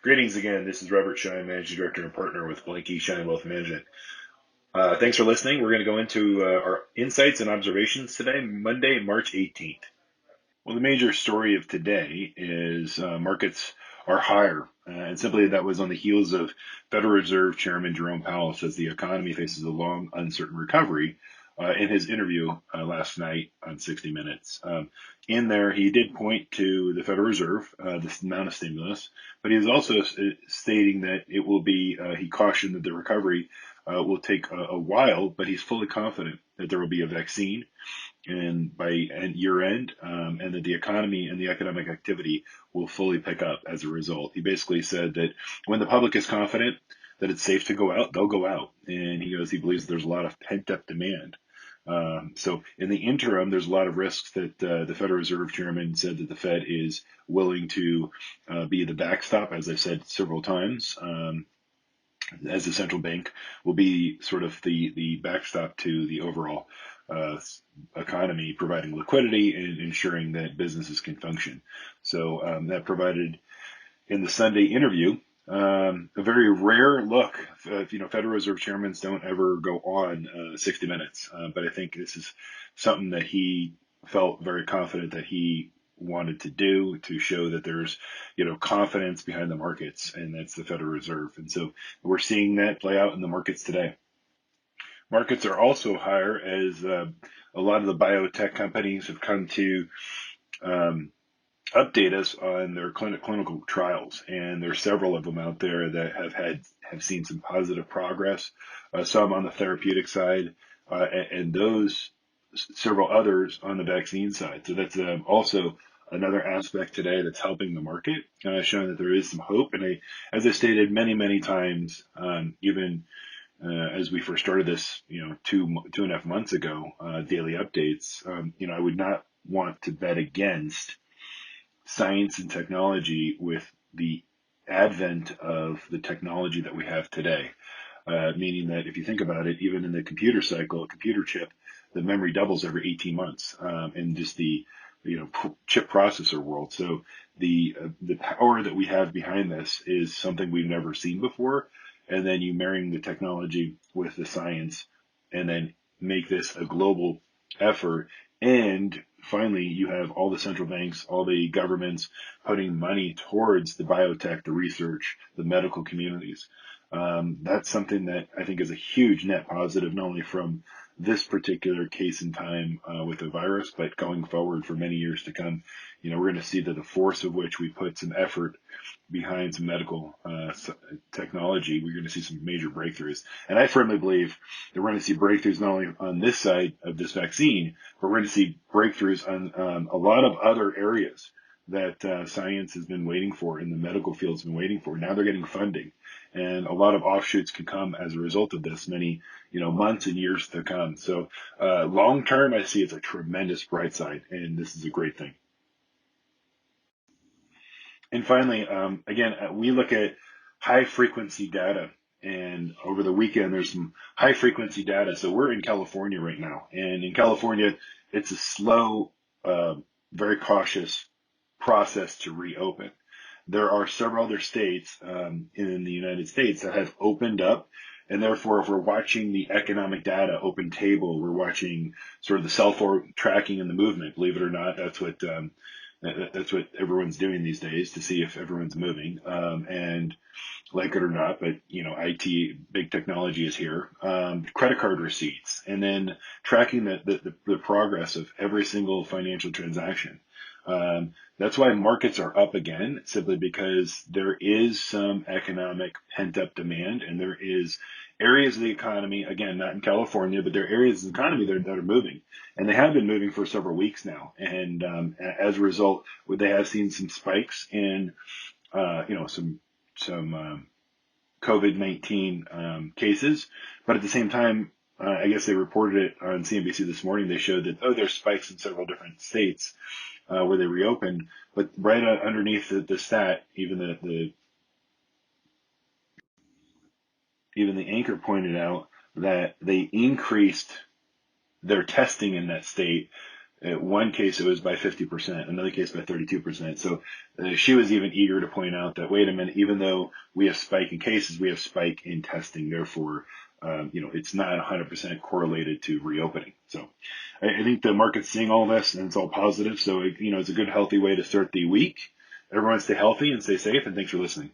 Greetings again. This is Robert Schein, Managing Director and Partner with Blanke, Schein Wealth Management. Thanks for listening. We're going to go into our insights and observations today, Monday, March 18th. Well, the major story of today is markets are higher. And simply that was on the heels of Federal Reserve Chairman Jerome Powell says the economy faces a long, uncertain recovery in his interview last night on 60 Minutes. In there, he did point to the Federal Reserve, this amount of stimulus, but he was also stating that it will be, he cautioned that the recovery will take a while, but he's fully confident that there will be a vaccine and by year end, and that the economy and the economic activity will fully pick up as a result. He basically said that when the public is confident that it's safe to go out, they'll go out. And he believes there's a lot of pent up demand. So in the interim, there's a lot of risks that the Federal Reserve Chairman said that the Fed is willing to be the backstop, as I've said several times. As the central bank will be sort of the backstop to the overall economy, providing liquidity and ensuring that businesses can function. So that provided in the Sunday interview a very rare look. Federal Reserve chairmen don't ever go on 60 Minutes, but I think this is something that he felt very confident that he wanted to do to show that there's, confidence behind the markets, and that's the Federal Reserve. And so we're seeing that play out in the markets today. Markets are also higher as a lot of the biotech companies have come to um, update us on their clinical trials, and there's several of them out there that have seen some positive progress. Some on the therapeutic side, and those several others on the vaccine side. So that's also another aspect today that's helping the market, showing that there is some hope. And as I stated many times, even as we first started this, 2.5 months ago, daily updates, I would not want to bet against science and technology with the advent of the technology that we have today. Meaning that if you think about it, even in the computer cycle, a computer chip, the memory doubles every 18 months, in just the chip processor world. So the power that we have behind this is something we've never seen before. And then you marrying the technology with the science, and then make this a global effort. And finally, you have all the central banks, all the governments putting money towards the biotech, the research, the medical communities. That's something that I think is a huge net positive, not only from this particular case in time with the virus, but going forward for many years to come. We're going to see that the force of which we put some effort behind some medical technology, we're going to see some major breakthroughs. And I firmly believe that we're going to see breakthroughs not only on this side of this vaccine, but we're going to see breakthroughs on a lot of other areas that science has been waiting for, and the medical field's been waiting for. Now they're getting funding, and a lot of offshoots can come as a result of this, many months and years to come. So long term, I see it's a tremendous bright side, and this is a great thing. And finally, again, we look at high frequency data, and over the weekend there's some high frequency data. So we're in California right now, and in California, it's a slow, very cautious process to reopen. There are several other states in the United States that have opened up, and therefore, if we're watching the economic data open table, we're watching sort of the cell phone tracking and the movement. Believe it or not, that's what everyone's doing these days to see if everyone's moving. And like it or not, but IT, big technology is here. Credit card receipts, and then tracking the progress of every single financial transaction. That's why markets are up again, simply because there is some economic pent up demand, and there is areas of the economy, again, not in California, but there are areas of the economy that are moving, and they have been moving for several weeks now. And as a result, they have seen some spikes in, some COVID-19 cases, but at the same time, I guess they reported it on CNBC this morning. They showed that there's spikes in several different states where they reopened, but right underneath the stat, even the anchor pointed out that they increased their testing in that state In one case, it was by 50%, another case by 32%. So she was even eager to point out that, wait a minute, even though we have spike in cases, we have spike in testing. Therefore, it's not 100% correlated to reopening. So I think the market's seeing all this, and it's all positive. So, it's a good, healthy way to start the week. Everyone stay healthy and stay safe, and thanks for listening.